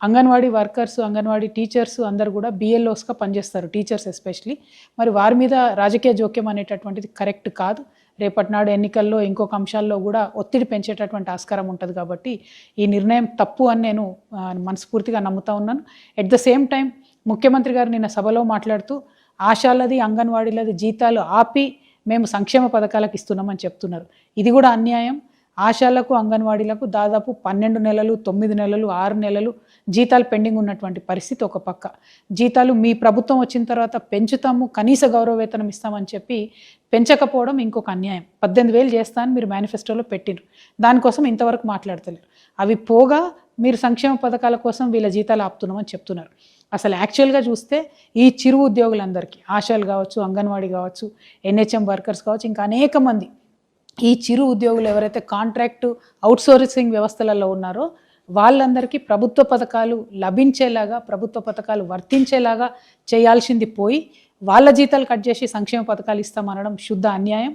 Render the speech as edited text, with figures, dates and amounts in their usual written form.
Anganwadi workers, anganwadi teachers అందరూ కూడా బిఎల్ఓస్‌గా పనిచేస్తారు. Teachers especially. మరి వారి మీద రాజకీయ జోక్యం అనేటటువంటిది కరెక్ట్ కాదు. రేపటి నాడు ఎన్నికల్లో ఇంకొక అంశాల్లో కూడా ఒత్తిడి పెంచేటటువంటి ఆస్కారం ఉంటది కాబట్టి ఈ నిర్ణయం తప్పు అని నేను మనస్ఫూర్తిగా నమ్ముతా ఉన్నాను. ఎట్ ద సేమ్ టైమ్ ముఖ్యమంత్రి గారు నిన్న సభలో మాట్లాడుతూ ఆశాలది, అంగన్వాడీలది జీతాలు ఆపి మేము సంక్షేమ పథకాలకు ఇస్తున్నామని చెప్తున్నారు. ఇది కూడా అన్యాయం. ఆశాలకు, అంగన్వాడీలకు దాదాపు 12 నెలలు, 9 నెలలు, 6 నెలలు జీతాలు పెండింగ్ ఉన్నటువంటి పరిస్థితి ఒక పక్క. జీతాలు మీ ప్రభుత్వం వచ్చిన తర్వాత పెంచుతాము, కనీస గౌరవ వేతనం ఇస్తామని చెప్పి పెంచకపోవడం ఇంకొక అన్యాయం. 18,000 చేస్తా అని మీరు మేనిఫెస్టోలో పెట్టిండ్రు. దానికోసం ఇంతవరకు మాట్లాడతలేరు. అవి పోగా మీరు సంక్షేమ పథకాల కోసం వీళ్ళ జీతాలు ఆపుతున్నామని చెప్తున్నారు. అసలు యాక్చువల్గా చూస్తే ఈ చిరు ఉద్యోగులందరికీ ఆశాలు కావచ్చు, అంగన్వాడీ కావచ్చు, ఎన్హెచ్ఎం వర్కర్స్ కావచ్చు, ఇంకా అనేక మంది ఈ చిరు ఉద్యోగులు ఎవరైతే కాంట్రాక్టు అవుట్సోర్సింగ్ వ్యవస్థలలో ఉన్నారో వాళ్ళందరికీ ప్రభుత్వ పథకాలు లభించేలాగా, ప్రభుత్వ పథకాలు వర్తించేలాగా చేయాల్సింది పోయి వాళ్ళ జీతాలు కట్ చేసి సంక్షేమ పథకాలు ఇస్తామనడం శుద్ధ అన్యాయం.